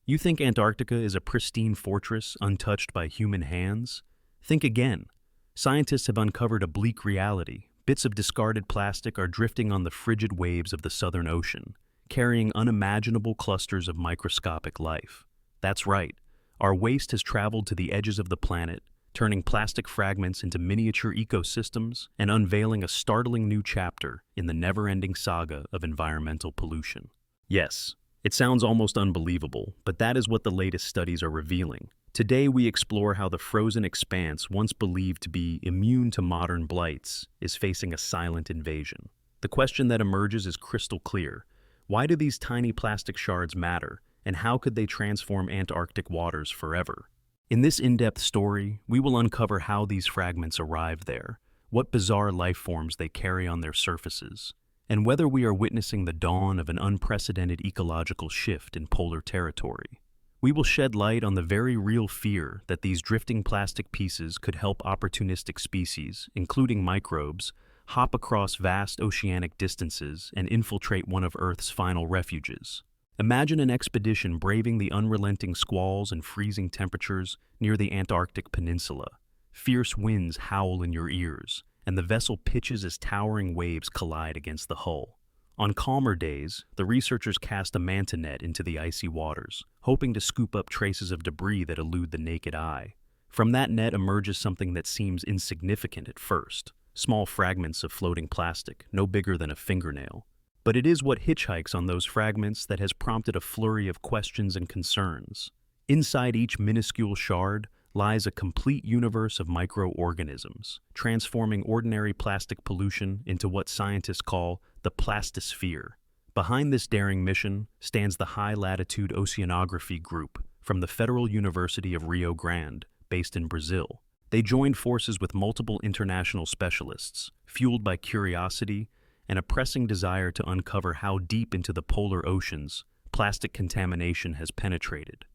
You think Antarctica is a pristine fortress untouched by human hands? Think again. Scientists have uncovered a bleak reality. Bits of discarded plastic are drifting on the frigid waves of the Southern Ocean, carrying unimaginable clusters of microscopic life. That's right. Our waste has traveled to the edges of the planet, turning plastic fragments into miniature ecosystems and unveiling a startling new chapter in the never-ending saga of environmental pollution. Yes, it sounds almost unbelievable, but that is what the latest studies are revealing. Today we explore how the frozen expanse, once believed to be immune to modern blights, is facing a silent invasion. The question that emerges is crystal clear. Why do these tiny plastic shards matter, and how could they transform Antarctic waters forever? In this in-depth story, we will uncover how these fragments arrived there, what bizarre life forms they carry on their surfaces, and whether we are witnessing the dawn of an unprecedented ecological shift in polar territory. We will shed light on the very real fear that these drifting plastic pieces could help opportunistic species, including microbes, hop across vast oceanic distances and infiltrate one of Earth's final refuges. Imagine an expedition braving the unrelenting squalls and freezing temperatures near the Antarctic Peninsula. Fierce winds howl in your ears, and the vessel pitches as towering waves collide against the hull. On calmer days, the researchers cast a manta net into the icy waters, hoping to scoop up traces of debris that elude the naked eye. From that net emerges something that seems insignificant at first, small fragments of floating plastic, no bigger than a fingernail. But it is what hitchhikes on those fragments that has prompted a flurry of questions and concerns. Inside each minuscule shard lies a complete universe of microorganisms, transforming ordinary plastic pollution into what scientists call the plastisphere. Behind this daring mission stands the High Latitude Oceanography Group from the Federal University of Rio Grande, based in Brazil. They joined forces with multiple international specialists, fueled by curiosity and a pressing desire to uncover how deep into the polar oceans plastic contamination has penetrated.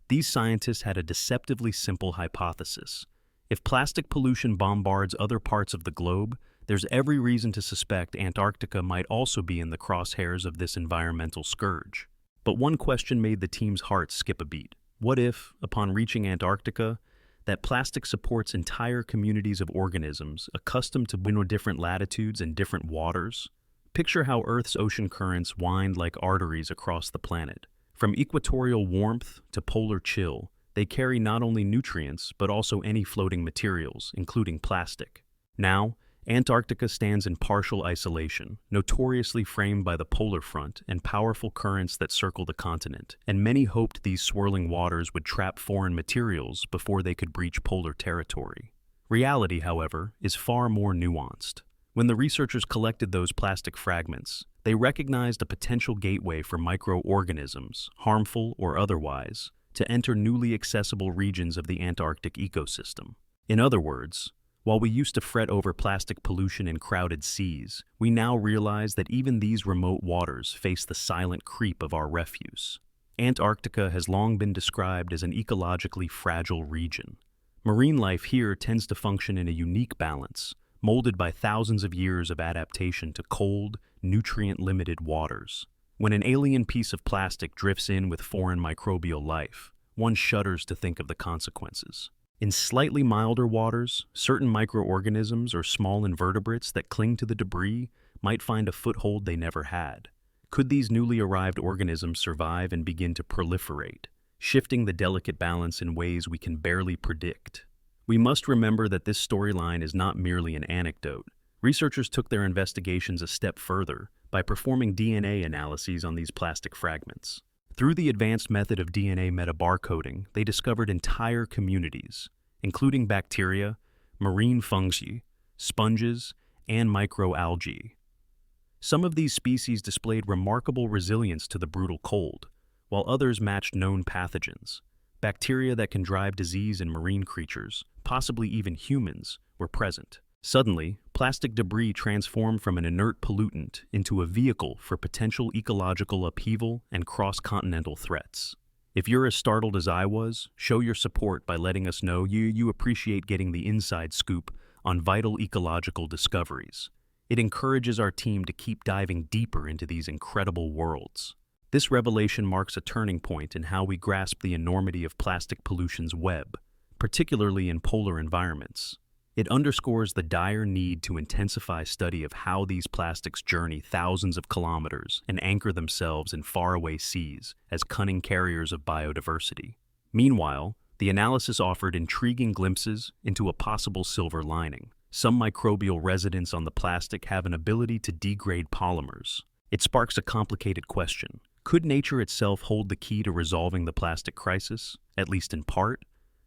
These scientists had a deceptively simple hypothesis. If plastic pollution bombards other parts of the globe, there's every reason to suspect Antarctica might also be in the crosshairs of this environmental scourge. But one question made the team's hearts skip a beat. What if, upon reaching Antarctica, that plastic supports entire communities of organisms accustomed to different latitudes and different waters? Picture how Earth's ocean currents wind like arteries across the planet. From equatorial warmth to polar chill, they carry not only nutrients but also any floating materials, including plastic. Now, Antarctica stands in partial isolation, notoriously framed by the polar front and powerful currents that circle the continent, and many hoped these swirling waters would trap foreign materials before they could breach polar territory. Reality, however, is far more nuanced. When the researchers collected those plastic fragments, they recognized a potential gateway for microorganisms, harmful or otherwise, to enter newly accessible regions of the Antarctic ecosystem. In other words, while we used to fret over plastic pollution in crowded seas, we now realize that even these remote waters face the silent creep of our refuse. Antarctica has long been described as an ecologically fragile region. Marine life here tends to function in a unique balance, molded by thousands of years of adaptation to cold, nutrient-limited waters. When an alien piece of plastic drifts in with foreign microbial life, one shudders to think of the consequences. In slightly milder waters, certain microorganisms or small invertebrates that cling to the debris might find a foothold they never had. Could these newly arrived organisms survive and begin to proliferate, shifting the delicate balance in ways we can barely predict? We must remember that this storyline is not merely an anecdote. Researchers took their investigations a step further by performing DNA analyses on these plastic fragments. Through the advanced method of DNA metabarcoding, they discovered entire communities, including bacteria, marine fungi, sponges, and microalgae. Some of these species displayed remarkable resilience to the brutal cold, while others matched known pathogens. Bacteria that can drive disease in marine creatures, possibly even humans, were present. Suddenly, plastic debris transformed from an inert pollutant into a vehicle for potential ecological upheaval and cross-continental threats. If you're as startled as I was, show your support by letting us know you appreciate getting the inside scoop on vital ecological discoveries. It encourages our team to keep diving deeper into these incredible worlds. This revelation marks a turning point in how we grasp the enormity of plastic pollution's web, particularly in polar environments. It underscores the dire need to intensify study of how these plastics journey thousands of kilometers and anchor themselves in faraway seas as cunning carriers of biodiversity. Meanwhile, the analysis offered intriguing glimpses into a possible silver lining. Some microbial residents on the plastic have an ability to degrade polymers. It sparks a complicated question. Could nature itself hold the key to resolving the plastic crisis, at least in part?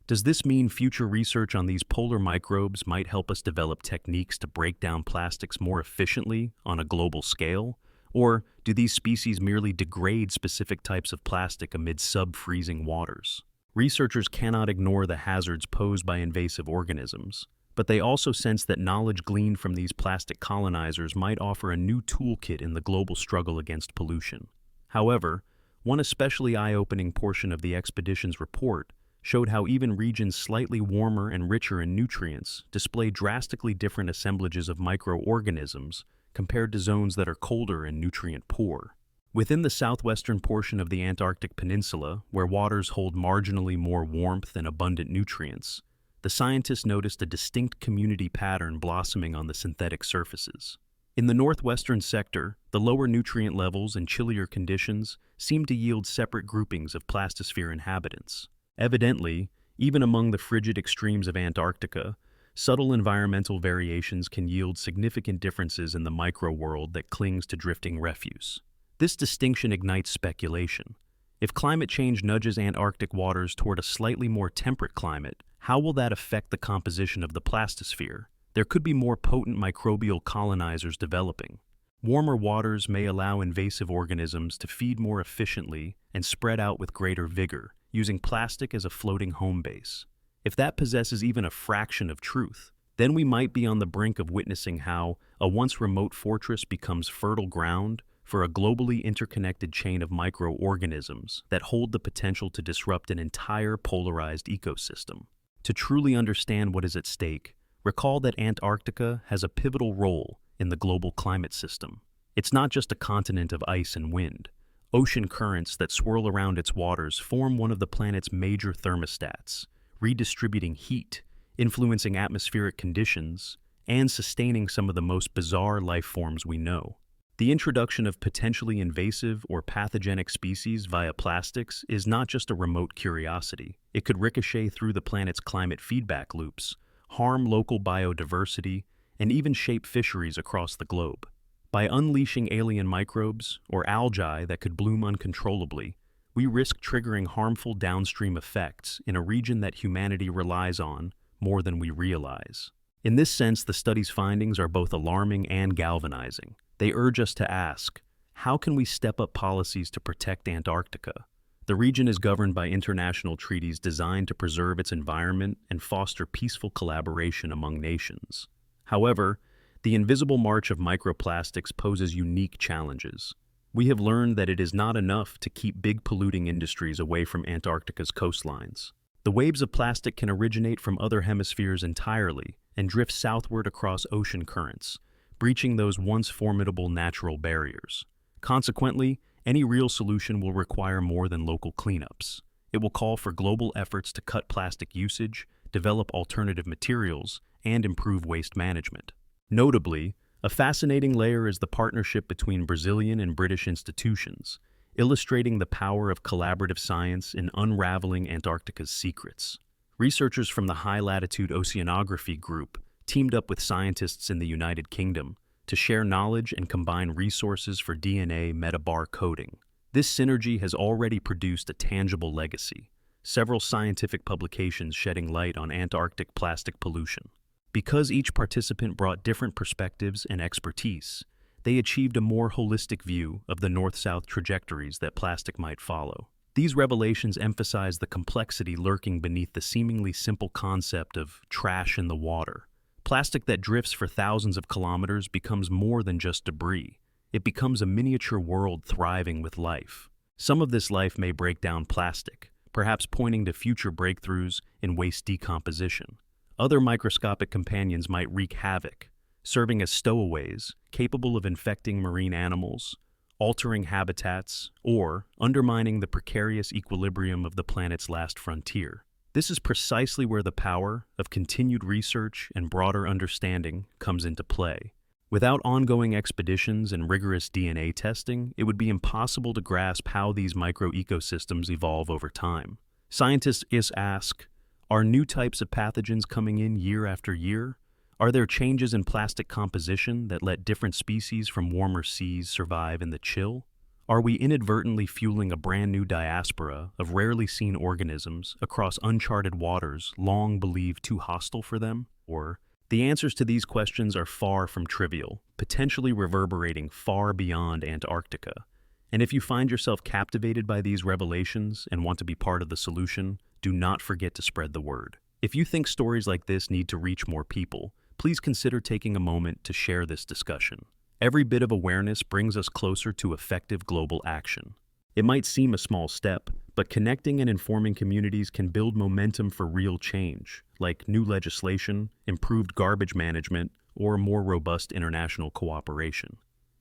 Does this mean future research on these polar microbes might help us develop techniques to break down plastics more efficiently on a global scale? Or do these species merely degrade specific types of plastic amid sub-freezing waters? Researchers cannot ignore the hazards posed by invasive organisms, but they also sense that knowledge gleaned from these plastic colonizers might offer a new toolkit in the global struggle against pollution. However, one especially eye-opening portion of the expedition's report showed how even regions slightly warmer and richer in nutrients display drastically different assemblages of microorganisms compared to zones that are colder and nutrient-poor. Within the southwestern portion of the Antarctic Peninsula, where waters hold marginally more warmth and abundant nutrients, the scientists noticed a distinct community pattern blossoming on the synthetic surfaces. In the northwestern sector, the lower nutrient levels and chillier conditions seemed to yield separate groupings of plastisphere inhabitants. Evidently, even among the frigid extremes of Antarctica, subtle environmental variations can yield significant differences in the microworld that clings to drifting refuse. This distinction ignites speculation. If climate change nudges Antarctic waters toward a slightly more temperate climate, how will that affect the composition of the plastisphere? There could be more potent microbial colonizers developing. Warmer waters may allow invasive organisms to feed more efficiently and spread out with greater vigor, using plastic as a floating home base. If that possesses even a fraction of truth, then we might be on the brink of witnessing how a once remote fortress becomes fertile ground for a globally interconnected chain of microorganisms that hold the potential to disrupt an entire polarized ecosystem. To truly understand what is at stake, recall that Antarctica has a pivotal role in the global climate system. It's not just a continent of ice and wind. Ocean currents that swirl around its waters form one of the planet's major thermostats, redistributing heat, influencing atmospheric conditions, and sustaining some of the most bizarre life forms we know. The introduction of potentially invasive or pathogenic species via plastics is not just a remote curiosity. It could ricochet through the planet's climate feedback loops, harm local biodiversity, and even shape fisheries across the globe. By unleashing alien microbes or algae that could bloom uncontrollably, we risk triggering harmful downstream effects in a region that humanity relies on more than we realize. In this sense, the study's findings are both alarming and galvanizing. They urge us to ask, how can we step up policies to protect Antarctica? The region is governed by international treaties designed to preserve its environment and foster peaceful collaboration among nations. However, the invisible march of microplastics poses unique challenges. We have learned that it is not enough to keep big polluting industries away from Antarctica's coastlines. The waves of plastic can originate from other hemispheres entirely and drift southward across ocean currents, breaching those once formidable natural barriers. Consequently, any real solution will require more than local cleanups. It will call for global efforts to cut plastic usage, develop alternative materials, and improve waste management. Notably, a fascinating layer is the partnership between Brazilian and British institutions, illustrating the power of collaborative science in unraveling Antarctica's secrets. Researchers from the High Latitude Oceanography Group teamed up with scientists in the United Kingdom to share knowledge and combine resources for DNA metabar coding. This synergy has already produced a tangible legacy, several scientific publications shedding light on Antarctic plastic pollution. Because each participant brought different perspectives and expertise, they achieved a more holistic view of the north-south trajectories that plastic might follow. These revelations emphasize the complexity lurking beneath the seemingly simple concept of trash in the water. Plastic that drifts for thousands of kilometers becomes more than just debris. It becomes a miniature world thriving with life. Some of this life may break down plastic, perhaps pointing to future breakthroughs in waste decomposition. Other microscopic companions might wreak havoc, serving as stowaways capable of infecting marine animals, altering habitats, or undermining the precarious equilibrium of the planet's last frontier. This is precisely where the power of continued research and broader understanding comes into play. Without ongoing expeditions and rigorous DNA testing, it would be impossible to grasp how these microecosystems evolve over time. Scientists ask, are new types of pathogens coming in year after year? Are there changes in plastic composition that let different species from warmer seas survive in the chill? Are we inadvertently fueling a brand new diaspora of rarely seen organisms across uncharted waters long believed too hostile for them? Or, the answers to these questions are far from trivial, potentially reverberating far beyond Antarctica. And if you find yourself captivated by these revelations and want to be part of the solution, do not forget to spread the word. If you think stories like this need to reach more people, please consider taking a moment to share this discussion. Every bit of awareness brings us closer to effective global action. It might seem a small step, but connecting and informing communities can build momentum for real change, like new legislation, improved garbage management, or more robust international cooperation.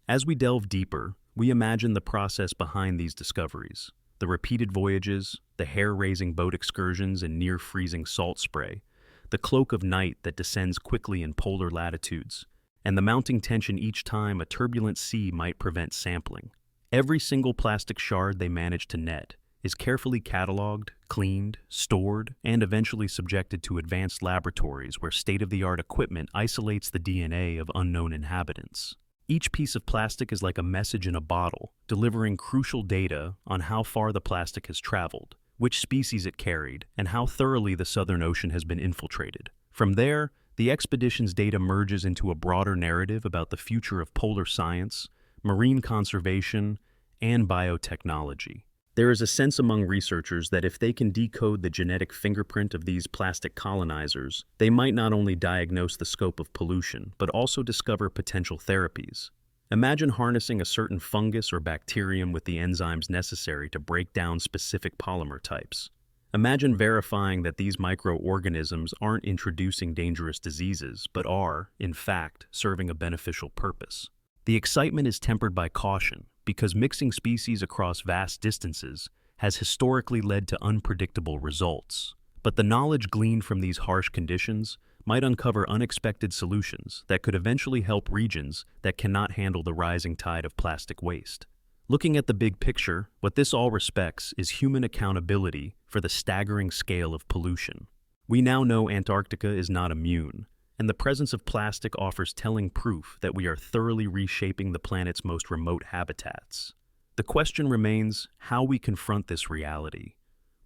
As we delve deeper, we imagine the process behind these discoveries. The repeated voyages, the hair-raising boat excursions in near-freezing salt spray, the cloak of night that descends quickly in polar latitudes, and the mounting tension each time a turbulent sea might prevent sampling. Every single plastic shard they manage to net is carefully cataloged, cleaned, stored, and eventually subjected to advanced laboratories where state-of-the-art equipment isolates the DNA of unknown inhabitants. Each piece of plastic is like a message in a bottle, delivering crucial data on how far the plastic has traveled, which species it carried, and how thoroughly the Southern Ocean has been infiltrated. From there, the expedition's data merges into a broader narrative about the future of polar science, marine conservation, and biotechnology. There is a sense among researchers that if they can decode the genetic fingerprint of these plastic colonizers, they might not only diagnose the scope of pollution, but also discover potential therapies. Imagine harnessing a certain fungus or bacterium with the enzymes necessary to break down specific polymer types. Imagine verifying that these microorganisms aren't introducing dangerous diseases, but are, in fact, serving a beneficial purpose. The excitement is tempered by caution, because mixing species across vast distances has historically led to unpredictable results. But the knowledge gleaned from these harsh conditions might uncover unexpected solutions that could eventually help regions that cannot handle the rising tide of plastic waste. Looking at the big picture, what this all respects is human accountability for the staggering scale of pollution. We now know Antarctica is not immune, and the presence of plastic offers telling proof that we are thoroughly reshaping the planet's most remote habitats. The question remains how we confront this reality.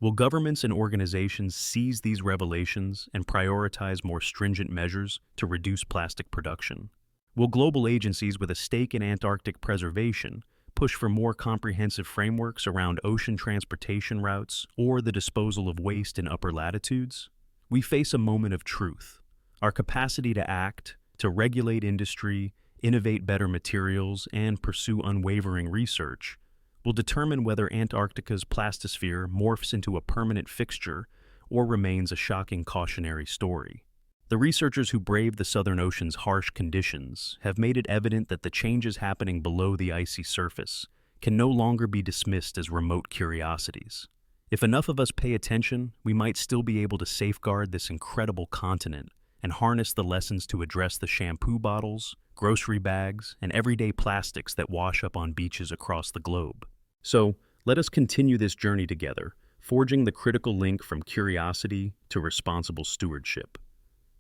Will governments and organizations seize these revelations and prioritize more stringent measures to reduce plastic production? Will global agencies with a stake in Antarctic preservation push for more comprehensive frameworks around ocean transportation routes or the disposal of waste in upper latitudes? We face a moment of truth. Our capacity to act, to regulate industry, innovate better materials, and pursue unwavering research will determine whether Antarctica's plastisphere morphs into a permanent fixture or remains a shocking cautionary story. The researchers who braved the Southern Ocean's harsh conditions have made it evident that the changes happening below the icy surface can no longer be dismissed as remote curiosities. If enough of us pay attention, we might still be able to safeguard this incredible continent and harness the lessons to address the shampoo bottles, grocery bags, and everyday plastics that wash up on beaches across the globe. So, let us continue this journey together, forging the critical link from curiosity to responsible stewardship.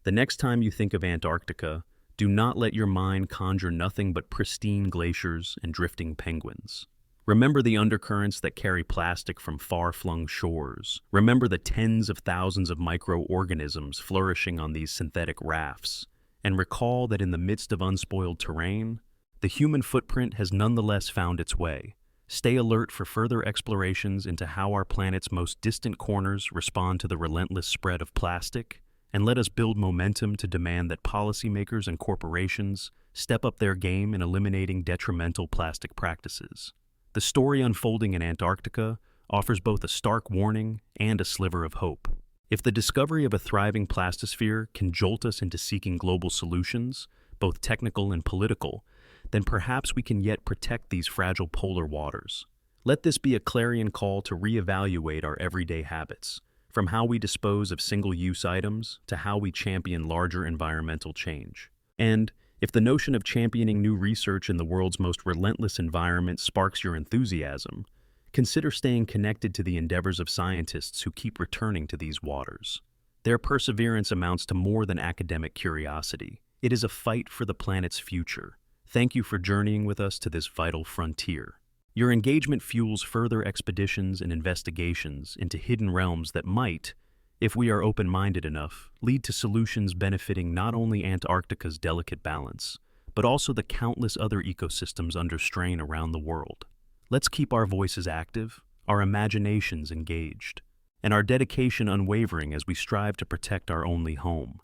The next time you think of Antarctica, do not let your mind conjure nothing but pristine glaciers and drifting penguins. Remember the undercurrents that carry plastic from far-flung shores. Remember the tens of thousands of microorganisms flourishing on these synthetic rafts. And recall that in the midst of unspoiled terrain, the human footprint has nonetheless found its way. Stay alert for further explorations into how our planet's most distant corners respond to the relentless spread of plastic, and let us build momentum to demand that policymakers and corporations step up their game in eliminating detrimental plastic practices. The story unfolding in Antarctica offers both a stark warning and a sliver of hope. If the discovery of a thriving plastisphere can jolt us into seeking global solutions, both technical and political, then perhaps we can yet protect these fragile polar waters. Let this be a clarion call to reevaluate our everyday habits, from how we dispose of single-use items to how we champion larger environmental change. And if the notion of championing new research in the world's most relentless environment sparks your enthusiasm, consider staying connected to the endeavors of scientists who keep returning to these waters. Their perseverance amounts to more than academic curiosity. It is a fight for the planet's future. Thank you for journeying with us to this vital frontier. Your engagement fuels further expeditions and investigations into hidden realms that might, if we are open-minded enough, lead to solutions benefiting not only Antarctica's delicate balance, but also the countless other ecosystems under strain around the world. Let's keep our voices active, our imaginations engaged, and our dedication unwavering as we strive to protect our only home.